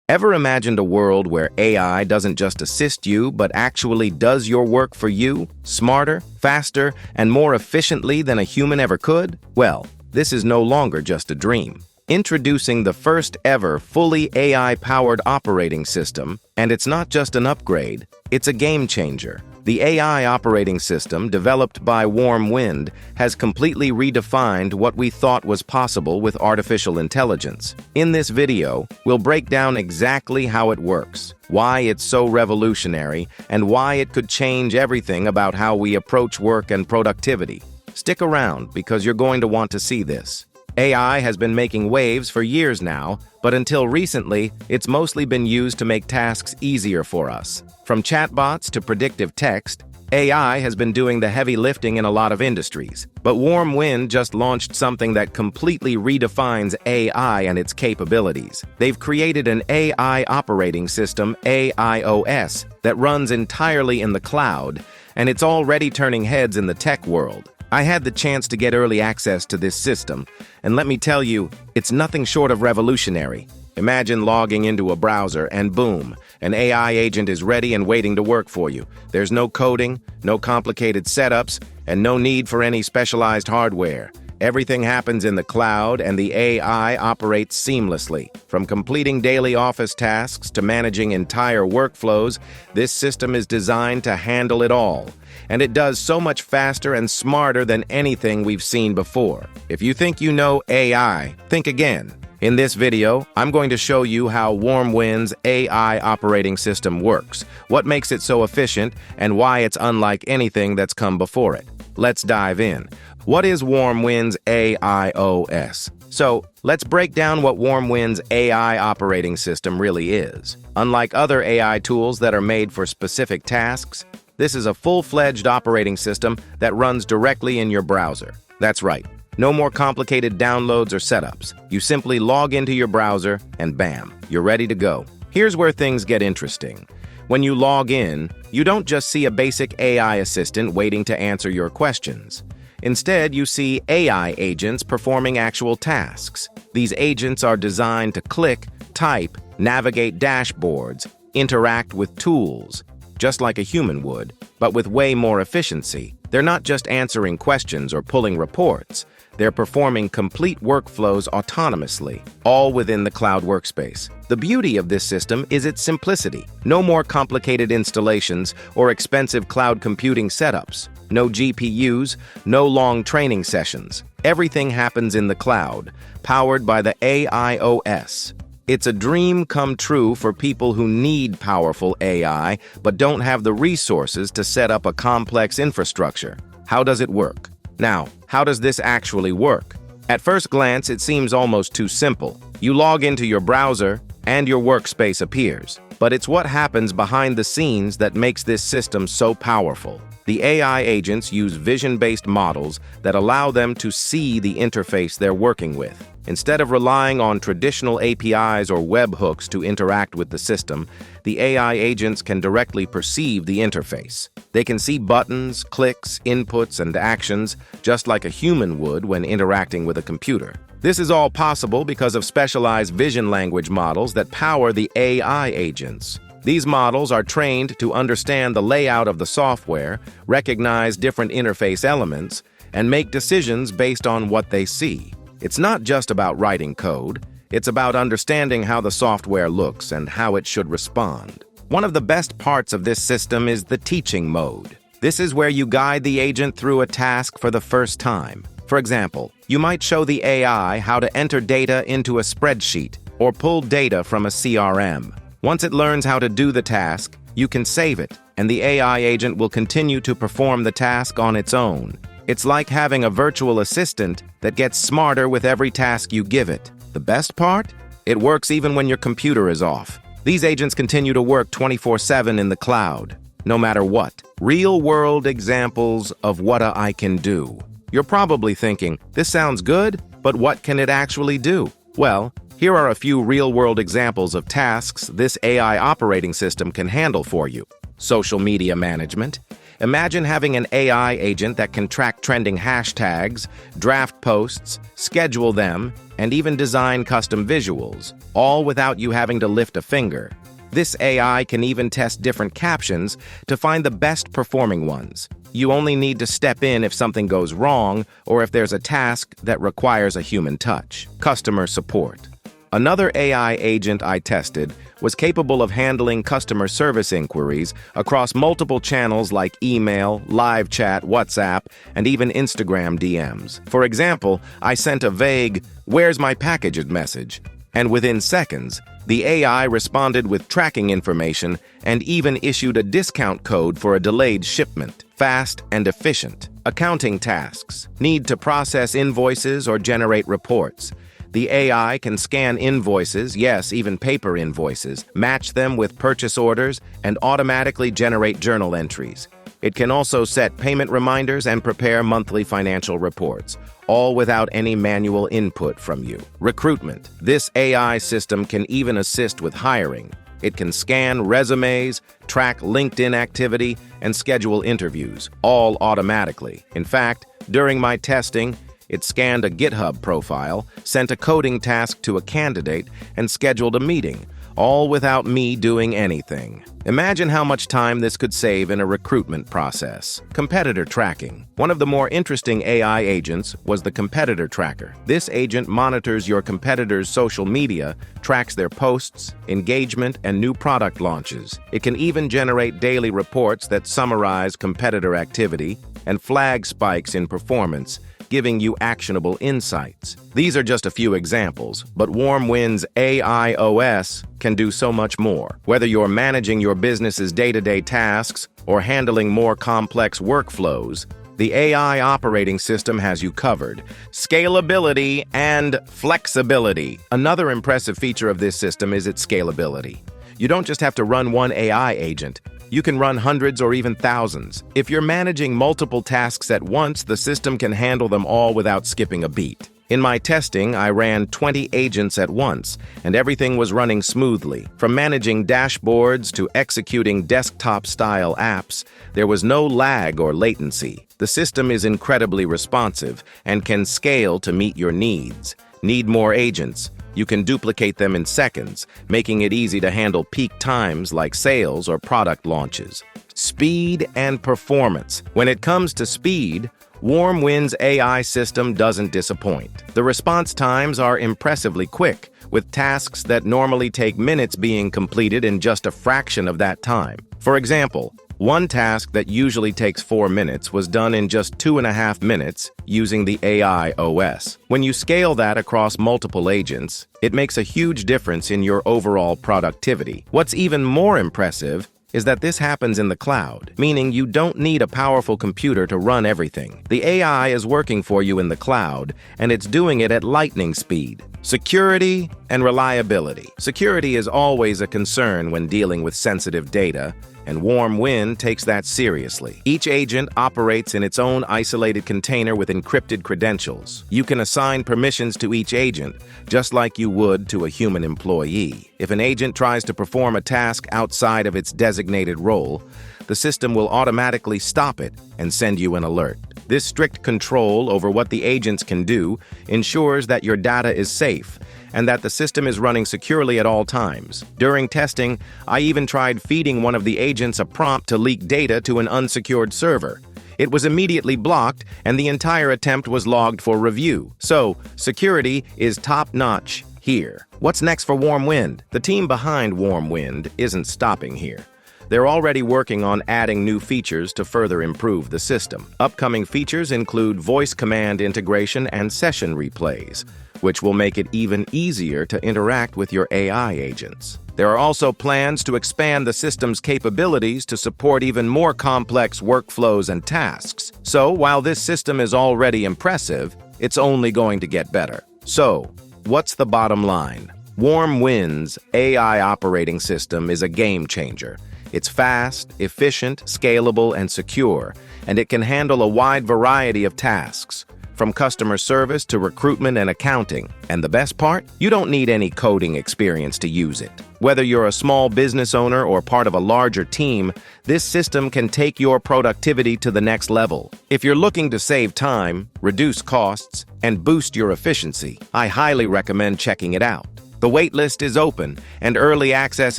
Ever imagined a world where AI doesn't just assist you, but actually does your work for you, smarter, faster, and more efficiently than a human ever could? Well, this is no longer just a dream. Introducing the first ever fully AI-powered operating system, and it's not just an upgrade, it's a game changer. The AI operating system, developed by Warm Wind, has completely redefined what we thought was possible with artificial intelligence. In this video, we'll break down exactly how it works, why it's so revolutionary, and why it could change everything about how we approach work and productivity. Stick around, because you're going to want to see this. AI has been making waves for years now, but until recently, it's mostly been used to make tasks easier for us. From chatbots to predictive text, AI has been doing the heavy lifting in a lot of industries. But Warm Wind just launched something that completely redefines AI and its capabilities. They've created an AI operating system, AIOS, that runs entirely in the cloud, and it's already turning heads in the tech world. I had the chance to get early access to this system, and let me tell you, it's nothing short of revolutionary. Imagine logging into a browser and boom, an AI agent is ready and waiting to work for you. There's no coding, no complicated setups, and no need for any specialized hardware. Everything happens in the cloud, and the AI operates seamlessly. From completing daily office tasks to managing entire workflows, this system is designed to handle it all. And it does so much faster and smarter than anything we've seen before. If you think you know AI, think again. In this video, I'm going to show you how Warm Wind's AI operating system works, what makes it so efficient, and why it's unlike anything that's come before it. Let's dive in. What is Warm Wind's AIOS? So, let's break down what Warm Wind's AI operating system really is. Unlike other AI tools that are made for specific tasks, this is a full-fledged operating system that runs directly in your browser. That's right. No more complicated downloads or setups. You simply log into your browser and bam, you're ready to go. Here's where things get interesting. When you log in, you don't just see a basic AI assistant waiting to answer your questions. Instead, you see AI agents performing actual tasks. These agents are designed to click, type, navigate dashboards, interact with tools, just like a human would, but with way more efficiency. They're not just answering questions or pulling reports. They're performing complete workflows autonomously, all within the cloud workspace. The beauty of this system is its simplicity. No more complicated installations or expensive cloud computing setups. No GPUs, no long training sessions. Everything happens in the cloud, powered by the AIOS. It's a dream come true for people who need powerful AI but don't have the resources to set up a complex infrastructure. How does it work? Now, how does this actually work? At first glance, it seems almost too simple. You log into your browser, and your workspace appears. But it's what happens behind the scenes that makes this system so powerful. The AI agents use vision-based models that allow them to see the interface they're working with. Instead of relying on traditional APIs or webhooks to interact with the system, the AI agents can directly perceive the interface. They can see buttons, clicks, inputs, and actions, just like a human would when interacting with a computer. This is all possible because of specialized vision language models that power the AI agents. These models are trained to understand the layout of the software, recognize different interface elements, and make decisions based on what they see. It's not just about writing code, it's about understanding how the software looks and how it should respond. One of the best parts of this system is the teaching mode. This is where you guide the agent through a task for the first time. For example, you might show the AI how to enter data into a spreadsheet or pull data from a CRM. Once it learns how to do the task, you can save it, and the AI agent will continue to perform the task on its own. It's like having a virtual assistant that gets smarter with every task you give it. The best part? It works even when your computer is off. These agents continue to work 24/7 in the cloud, no matter what. Real-world examples of what I can do. You're probably thinking, this sounds good, but what can it actually do? Well, here are a few real-world examples of tasks this AI operating system can handle for you. Social media management. Imagine having an AI agent that can track trending hashtags, draft posts, schedule them, and even design custom visuals, all without you having to lift a finger. This AI can even test different captions to find the best performing ones. You only need to step in if something goes wrong or if there's a task that requires a human touch. Customer support. Another AI agent I tested was capable of handling customer service inquiries across multiple channels like email, live chat, WhatsApp, and even Instagram DMs. For example, I sent a vague, "Where's my package?" message, and within seconds, the AI responded with tracking information and even issued a discount code for a delayed shipment. Fast and efficient. Accounting tasks. Need to process invoices or generate reports. The AI can scan invoices, yes, even paper invoices, match them with purchase orders, and automatically generate journal entries. It can also set payment reminders and prepare monthly financial reports, all without any manual input from you. Recruitment. This AI system can even assist with hiring. It can scan resumes, track LinkedIn activity, and schedule interviews, all automatically. In fact, during my testing, it scanned a GitHub profile, sent a coding task to a candidate, and scheduled a meeting, all without me doing anything. Imagine how much time this could save in a recruitment process. Competitor tracking. One of the more interesting AI agents was the competitor tracker. This agent monitors your competitors' social media, tracks their posts, engagement, and new product launches. It can even generate daily reports that summarize competitor activity and flag spikes in performance, giving you actionable insights. These are just a few examples, but WarmWind's AIOS can do so much more. Whether you're managing your business's day-to-day tasks or handling more complex workflows, the AI operating system has you covered. Scalability and flexibility. Another impressive feature of this system is its scalability. You don't just have to run one AI agent. You can run hundreds or even thousands. If you're managing multiple tasks at once, the system can handle them all without skipping a beat. In my testing, I ran 20 agents at once, and everything was running smoothly. From managing dashboards to executing desktop-style apps, there was no lag or latency. The system is incredibly responsive and can scale to meet your needs. Need more agents? You can duplicate them in seconds, making it easy to handle peak times like sales or product launches. Speed and performance. When it comes to speed, WarmWind's AI system doesn't disappoint. The response times are impressively quick, with tasks that normally take minutes being completed in just a fraction of that time. For example, one task that usually takes 4 minutes was done in just 2.5 minutes using the AI OS. When you scale that across multiple agents, it makes a huge difference in your overall productivity. What's even more impressive is that this happens in the cloud, meaning you don't need a powerful computer to run everything. The AI is working for you in the cloud, and it's doing it at lightning speed. Security and reliability. Security is always a concern when dealing with sensitive data, and WarmWind takes that seriously. Each agent operates in its own isolated container with encrypted credentials. You can assign permissions to each agent, just like you would to a human employee. If an agent tries to perform a task outside of its designated role, the system will automatically stop it and send you an alert. This strict control over what the agents can do ensures that your data is safe and that the system is running securely at all times. During testing, I even tried feeding one of the agents a prompt to leak data to an unsecured server. It was immediately blocked, and the entire attempt was logged for review. So, security is top-notch here. What's next for WarmWind? The team behind WarmWind isn't stopping here. They're already working on adding new features to further improve the system. Upcoming features include voice command integration and session replays, which will make it even easier to interact with your AI agents. There are also plans to expand the system's capabilities to support even more complex workflows and tasks. So, while this system is already impressive, it's only going to get better. So, what's the bottom line? WarmWind's AI operating system is a game changer. It's fast, efficient, scalable, and secure, and it can handle a wide variety of tasks, from customer service to recruitment and accounting. And the best part? You don't need any coding experience to use it. Whether you're a small business owner or part of a larger team, this system can take your productivity to the next level. If you're looking to save time, reduce costs, and boost your efficiency, I highly recommend checking it out. The waitlist is open, and early access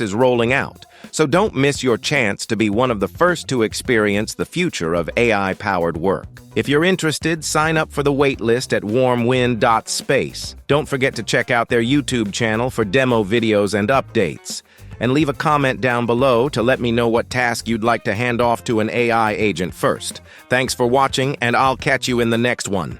is rolling out, so don't miss your chance to be one of the first to experience the future of AI-powered work. If you're interested, sign up for the waitlist at warmwind.space. Don't forget to check out their YouTube channel for demo videos and updates. And leave a comment down below to let me know what task you'd like to hand off to an AI agent first. Thanks for watching, and I'll catch you in the next one.